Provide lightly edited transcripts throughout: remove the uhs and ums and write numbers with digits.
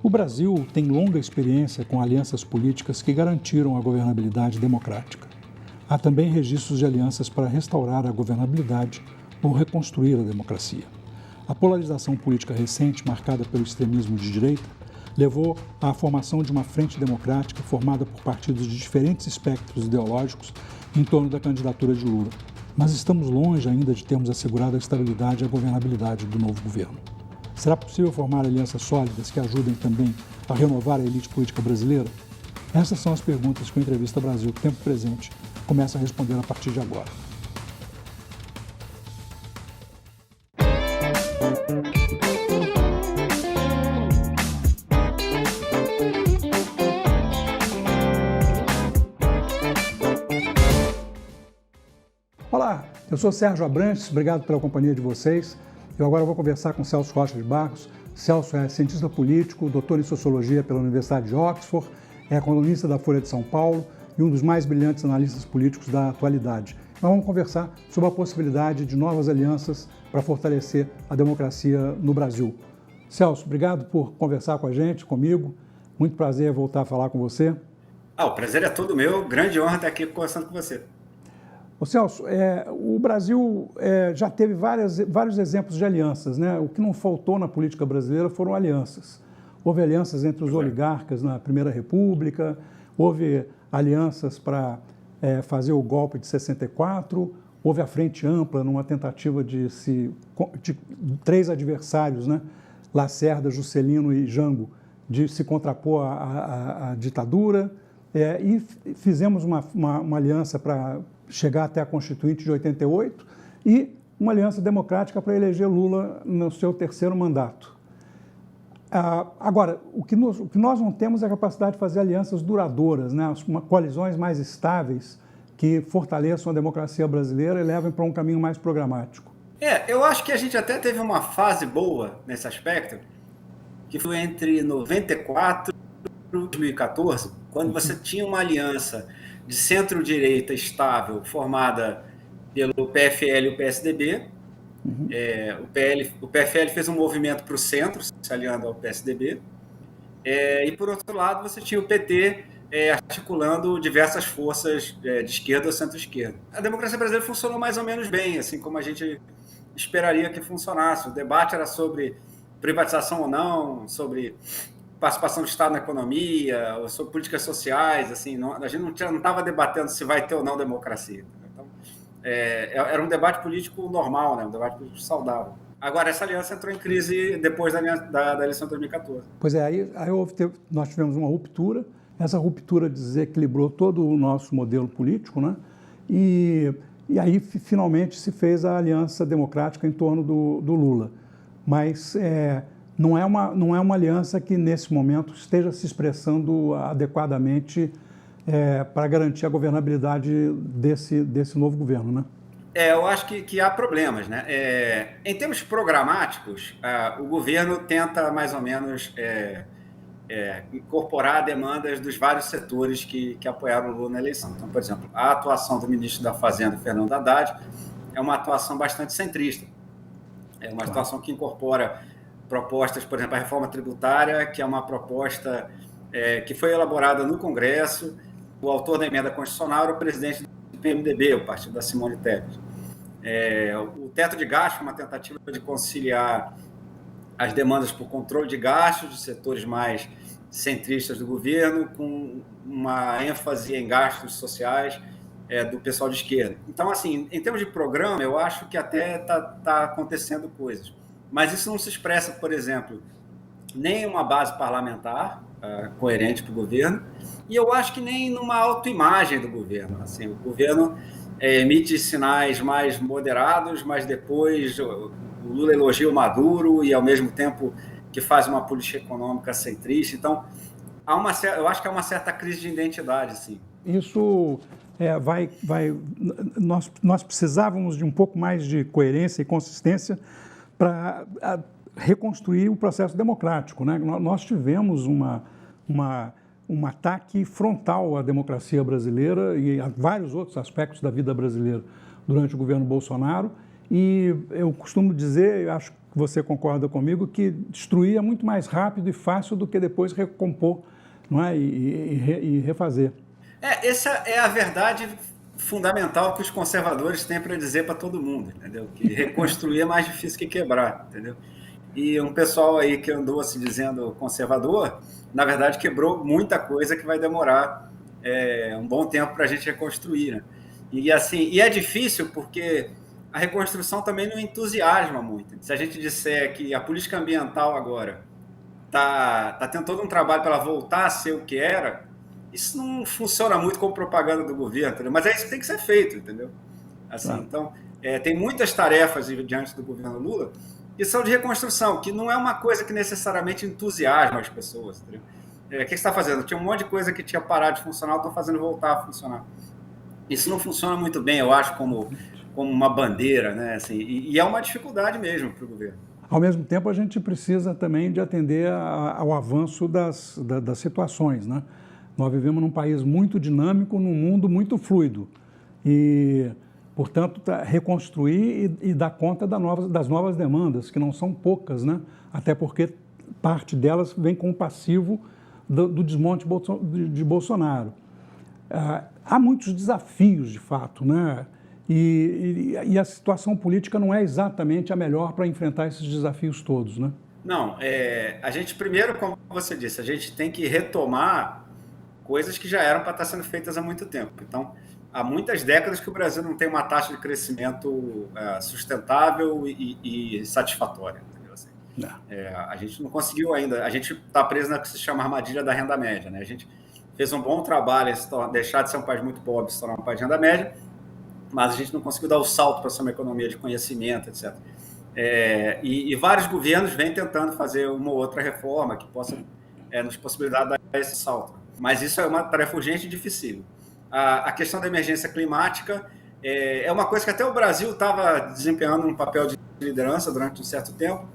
O Brasil tem longa experiência com alianças políticas que garantiram a governabilidade democrática. Há também registros de alianças para restaurar a governabilidade ou reconstruir a democracia. A polarização política recente, marcada pelo extremismo de direita, levou à formação de uma frente democrática formada por partidos de diferentes espectros ideológicos em torno da candidatura de Lula. Mas estamos longe ainda de termos assegurado a estabilidade e a governabilidade do novo governo. Será possível formar alianças sólidas que ajudem também a renovar a elite política brasileira? Essas são as perguntas que o Entrevista Brasil Tempo Presente começa a responder a partir de agora. Olá, eu sou Sérgio Abrantes, obrigado pela companhia de vocês. Eu agora vou conversar com Celso Rocha de Barros. Celso é cientista político, doutor em Sociologia pela Universidade de Oxford, é colunista da Folha de São Paulo e um dos mais brilhantes analistas políticos da atualidade. Nós vamos conversar sobre a possibilidade de novas alianças para fortalecer a democracia no Brasil. Celso, obrigado por conversar com a gente, comigo. Muito prazer voltar a falar com você. O prazer é todo meu. Grande honra estar aqui conversando com você. Ô Celso, o Brasil já teve vários exemplos de alianças, né? O que não faltou na política brasileira foram alianças. Houve alianças entre os oligarcas na Primeira República, houve alianças para fazer o golpe de 64, houve a Frente Ampla numa tentativa de três adversários, né? Lacerda, Juscelino e Jango, de se contrapor à ditadura, e fizemos uma aliança para chegar até a Constituinte de 88 e uma aliança democrática para eleger Lula no seu terceiro mandato. Agora, o que nós não temos é a capacidade de fazer alianças duradouras, né? Coalizões mais estáveis que fortaleçam a democracia brasileira e levem para um caminho mais programático. Eu acho que a gente até teve uma fase boa nesse aspecto, que foi entre 94 e 2014, quando você tinha uma aliança de centro-direita estável, formada pelo PFL e o PSDB. O PFL fez um movimento para o centro, se aliando ao PSDB. E, por outro lado, você tinha o PT articulando diversas forças de esquerda ou centro-esquerda. A democracia brasileira funcionou mais ou menos bem, assim como a gente esperaria que funcionasse. O debate era sobre privatização ou não, sobre participação do Estado na economia, ou sobre políticas sociais, assim, a gente não estava debatendo se vai ter ou não democracia. Então, era um debate político normal, né? Um debate político saudável. Agora, essa aliança entrou em crise depois da eleição de 2014. Pois é, aí nós tivemos uma ruptura, essa ruptura desequilibrou todo o nosso modelo político, né? E aí, finalmente, se fez a aliança democrática em torno do Lula. Mas não é uma aliança que, nesse momento, esteja se expressando adequadamente para garantir a governabilidade desse novo governo, né? Eu acho que há problemas, né? Em termos programáticos, o governo tenta, mais ou menos, incorporar demandas dos vários setores que apoiaram o Lula na eleição. Então, por exemplo, a atuação do ministro da Fazenda, Fernando Haddad, é uma atuação bastante centrista. É uma atuação que incorpora propostas, por exemplo, a reforma tributária, que é uma proposta que foi elaborada no Congresso. O autor da emenda constitucional era o presidente do PMDB, o partido da Simone Tebet. O teto de gastos, uma tentativa de conciliar as demandas por controle de gastos de setores mais centristas do governo, com uma ênfase em gastos sociais do pessoal de esquerda. Então, assim, em termos de programa, eu acho que até está acontecendo coisas. Mas isso não se expressa, por exemplo, nem em uma base parlamentar coerente para o governo, e eu acho que nem numa autoimagem do governo. Assim, o governo emite sinais mais moderados, mas depois o Lula elogia o Maduro e, ao mesmo tempo, que faz uma política econômica centrista. Então, eu acho que há uma certa crise de identidade. Assim. Isso nós precisávamos de um pouco mais de coerência e consistência para reconstruir o processo democrático, né? Nós tivemos um ataque frontal à democracia brasileira e a vários outros aspectos da vida brasileira durante o governo Bolsonaro. E eu costumo dizer, eu acho que que você concorda comigo, que destruir é muito mais rápido e fácil do que depois recompor, não é? E refazer. Essa é a verdade fundamental que os conservadores têm para dizer para todo mundo, entendeu? Que reconstruir é mais difícil que quebrar, entendeu? E um pessoal aí que andou se dizendo conservador, na verdade quebrou muita coisa que vai demorar um bom tempo para a gente reconstruir, né? E assim, e é difícil porque a reconstrução também não entusiasma muito. Se a gente disser que a política ambiental agora tá tendo todo um trabalho para ela voltar a ser o que era, isso não funciona muito como propaganda do governo, entendeu? Mas é isso que tem que ser feito, entendeu? Assim, claro. Então, tem muitas tarefas diante do governo Lula que são de reconstrução, que não é uma coisa que necessariamente entusiasma as pessoas, entendeu? O que você está fazendo? Tinha um monte de coisa que tinha parado de funcionar, estou fazendo voltar a funcionar. Isso não funciona muito bem, eu acho, como uma bandeira, né? Assim, e é uma dificuldade mesmo para o governo. Ao mesmo tempo, a gente precisa também de atender ao avanço das situações, né? Nós vivemos num país muito dinâmico, num mundo muito fluido. E, portanto, reconstruir e dar conta das novas demandas, que não são poucas, né? Até porque parte delas vem com o passivo do desmonte de Bolsonaro. Há muitos desafios, de fato, né? E a situação política não é exatamente a melhor para enfrentar esses desafios todos, né? Não, a gente primeiro, como você disse, a gente tem que retomar coisas que já eram para estar sendo feitas há muito tempo. Então, há muitas décadas que o Brasil não tem uma taxa de crescimento sustentável e satisfatória. Assim. A gente não conseguiu ainda, a gente está preso na que se chama armadilha da renda média, né? A gente fez um bom trabalho em deixar de ser um país muito pobre, se tornar um país de renda média, mas a gente não conseguiu dar o salto para ser uma economia de conhecimento, etc. E vários governos vêm tentando fazer uma ou outra reforma que possa nos possibilitar dar esse salto. Mas isso é uma tarefa urgente e difícil. A questão da emergência climática é uma coisa que até o Brasil estava desempenhando um papel de liderança durante um certo tempo,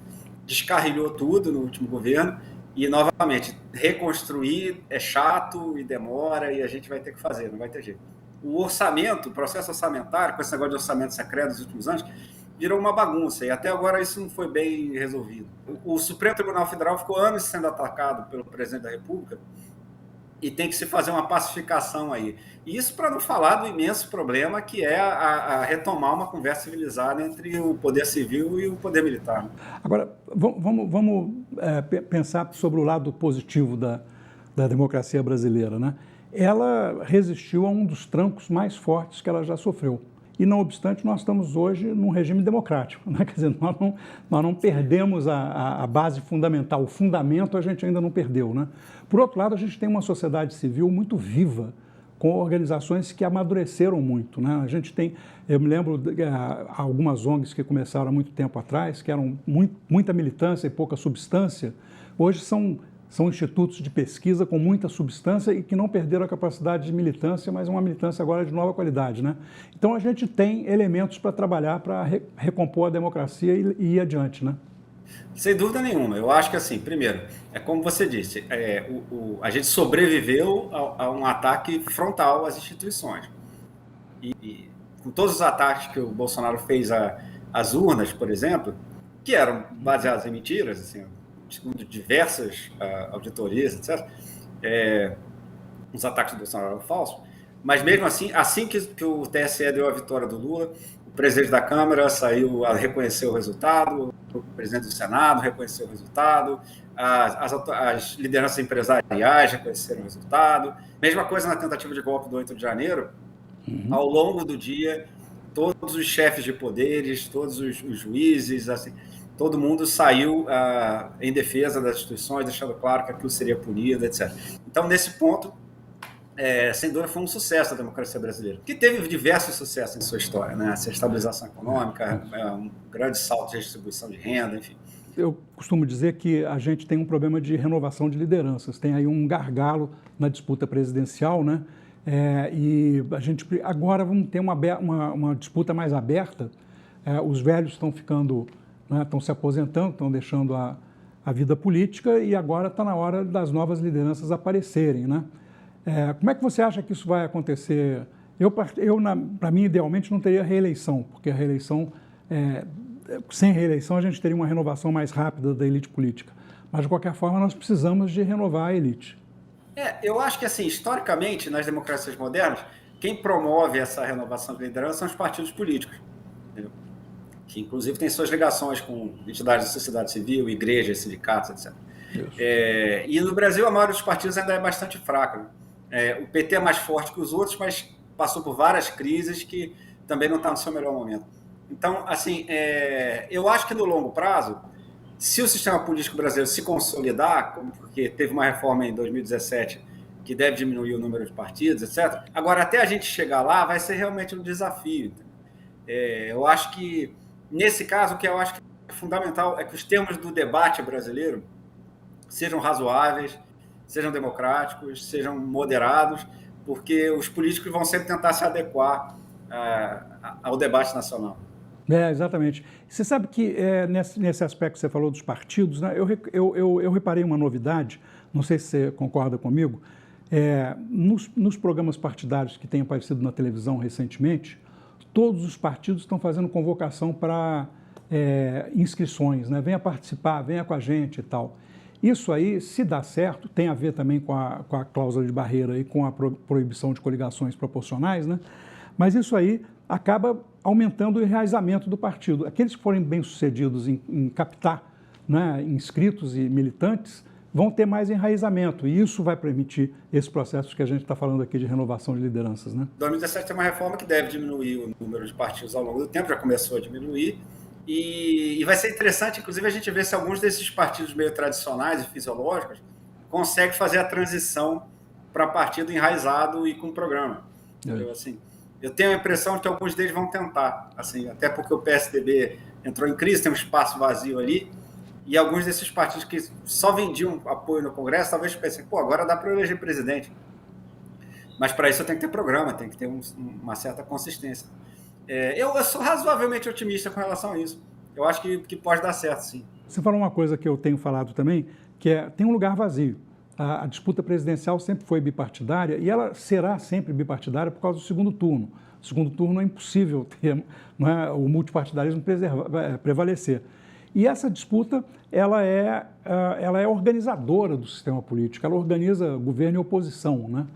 descarrilhou tudo no último governo, e, novamente, reconstruir é chato e demora, e a gente vai ter que fazer, não vai ter jeito. O orçamento, o processo orçamentário, com esse negócio de orçamento secreto dos últimos anos, virou uma bagunça, e até agora isso não foi bem resolvido. O Supremo Tribunal Federal ficou anos sendo atacado pelo presidente da República, e tem que se fazer uma pacificação aí. Isso para não falar do imenso problema que é a retomar uma conversa civilizada entre o poder civil e o poder militar. Agora, vamos pensar sobre o lado positivo da democracia brasileira, né? Ela resistiu a um dos trancos mais fortes que ela já sofreu. E, não obstante, nós estamos hoje num regime democrático, né? Quer dizer, nós não perdemos a base fundamental, o fundamento a gente ainda não perdeu, né? Por outro lado, a gente tem uma sociedade civil muito viva, com organizações que amadureceram muito, né? A gente tem, eu me lembro de algumas ONGs que começaram há muito tempo atrás, que eram muita militância e pouca substância, hoje são institutos de pesquisa com muita substância e que não perderam a capacidade de militância, mas uma militância agora de nova qualidade, né? Então, a gente tem elementos para trabalhar, para recompor a democracia e ir adiante, né? Sem dúvida nenhuma. Eu acho que, assim, primeiro, como você disse, a gente sobreviveu a um ataque frontal às instituições. E com todos os ataques que o Bolsonaro fez às urnas, por exemplo, que eram baseados em mentiras, assim, segundo diversas auditorias, etc., os ataques do Bolsonaro eram falsos, mas mesmo assim que o TSE deu a vitória do Lula, o presidente da Câmara saiu a reconhecer o resultado, o presidente do Senado reconheceu o resultado, as lideranças empresariais reconheceram o resultado, mesma coisa na tentativa de golpe do 8 de janeiro, ao longo do dia, todos os chefes de poderes, todos os juízes, assim, todo mundo saiu em defesa das instituições, deixando claro que aquilo seria punido, etc. Então, nesse ponto, sem dúvida, foi um sucesso da democracia brasileira, que teve diversos sucessos em sua história, né? Essa estabilização econômica, um grande salto de distribuição de renda, enfim. Eu costumo dizer que a gente tem um problema de renovação de lideranças, tem aí um gargalo na disputa presidencial, né? E a gente agora vamos ter uma disputa mais aberta, os velhos estão ficando, né, estão se aposentando, estão deixando a vida política e agora está na hora das novas lideranças aparecerem, né? Como é que você acha que isso vai acontecer? Para mim, idealmente, não teria reeleição, porque a reeleição sem reeleição a gente teria uma renovação mais rápida da elite política. Mas, de qualquer forma, nós precisamos de renovar a elite. Eu acho que, assim, historicamente, nas democracias modernas, quem promove essa renovação de liderança são os partidos políticos, entendeu? Que, inclusive, têm suas ligações com entidades da sociedade civil, igrejas, sindicatos, etc. E no Brasil, a maioria dos partidos ainda é bastante fraca, né? O PT é mais forte que os outros, mas passou por várias crises que também não está no seu melhor momento. Então, assim, eu acho que no longo prazo, se o sistema político brasileiro se consolidar, porque teve uma reforma em 2017 que deve diminuir o número de partidos, etc. Agora, até a gente chegar lá, vai ser realmente um desafio. Eu acho que, nesse caso, o que eu acho que é fundamental é que os termos do debate brasileiro sejam razoáveis, sejam democráticos, sejam moderados, porque os políticos vão sempre tentar se adequar ao debate nacional. Exatamente. Você sabe que nesse aspecto que você falou dos partidos, né, eu reparei uma novidade, não sei se você concorda comigo, nos programas partidários que têm aparecido na televisão recentemente, todos os partidos estão fazendo convocação para inscrições, né? Venha participar, venha com a gente e tal. Isso aí, se dá certo, tem a ver também com a cláusula de barreira e com a proibição de coligações proporcionais, né? Mas isso aí acaba aumentando o enraizamento do partido. Aqueles que forem bem-sucedidos em captar, né, inscritos e militantes vão ter mais enraizamento, e isso vai permitir esse processo que a gente está falando aqui de renovação de lideranças, né? 2017 tem uma reforma que deve diminuir o número de partidos ao longo do tempo, já começou a diminuir, e vai ser interessante, inclusive, a gente ver se alguns desses partidos meio tradicionais e fisiológicos conseguem fazer a transição para partido enraizado e com programa. Assim, eu tenho a impressão de que alguns deles vão tentar, assim, até porque o PSDB entrou em crise, tem um espaço vazio ali, e alguns desses partidos que só vendiam apoio no Congresso, talvez pensem, agora dá para eu eleger presidente. Mas para isso eu tenho que ter programa, tem que ter uma certa consistência. Eu sou razoavelmente otimista com relação a isso. Eu acho que pode dar certo, sim. Você falou uma coisa que eu tenho falado também, que tem um lugar vazio. A disputa presidencial sempre foi bipartidária e ela será sempre bipartidária por causa do segundo turno. O segundo turno é impossível ter, não é, o multipartidarismo prevalecer. E essa disputa, ela é organizadora do sistema político, ela organiza governo e oposição, né?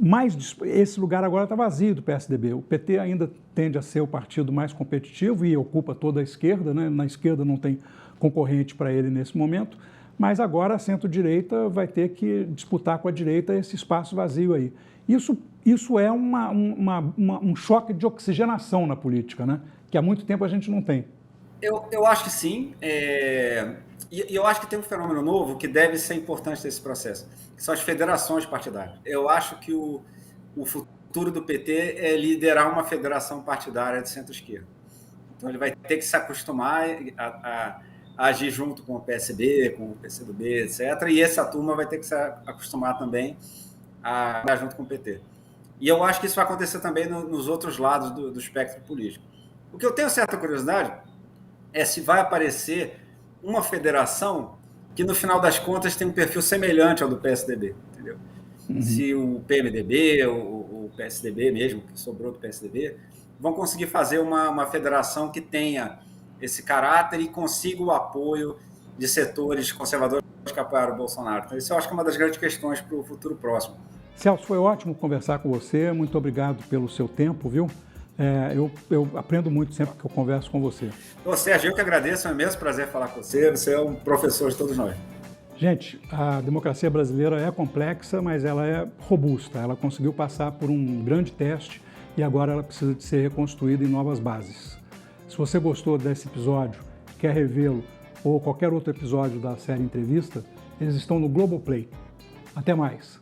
Mas esse lugar agora está vazio do PSDB. O PT ainda tende a ser o partido mais competitivo e ocupa toda a esquerda, né? Na esquerda não tem concorrente para ele nesse momento, mas agora a centro-direita vai ter que disputar com a direita esse espaço vazio aí. Isso é um choque de oxigenação na política, né? Que há muito tempo a gente não tem. Eu acho que sim, e eu acho que tem um fenômeno novo que deve ser importante nesse processo, que são as federações partidárias. Eu acho que o futuro do PT é liderar uma federação partidária de centro-esquerda. Então ele vai ter que se acostumar a agir junto com o PSB, com o PCdoB, etc. E essa turma vai ter que se acostumar também a agir junto com o PT. E eu acho que isso vai acontecer também nos outros lados do espectro político. O que eu tenho certa curiosidade é se vai aparecer uma federação que, no final das contas, tem um perfil semelhante ao do PSDB, entendeu? Uhum. Se o PMDB, o PSDB mesmo, que sobrou do PSDB, vão conseguir fazer uma federação que tenha esse caráter e consiga o apoio de setores conservadores que apoiaram o Bolsonaro. Então, isso eu acho que é uma das grandes questões para o futuro próximo. Celso, foi ótimo conversar com você, muito obrigado pelo seu tempo, viu? Eu aprendo muito sempre que eu converso com você. Sérgio, eu que agradeço, é um imenso prazer falar com você, você é um professor de todos nós. Gente, a democracia brasileira é complexa, mas ela é robusta, ela conseguiu passar por um grande teste e agora ela precisa de ser reconstruída em novas bases. Se você gostou desse episódio, quer revê-lo ou qualquer outro episódio da série Entrevista, eles estão no Globoplay. Até mais!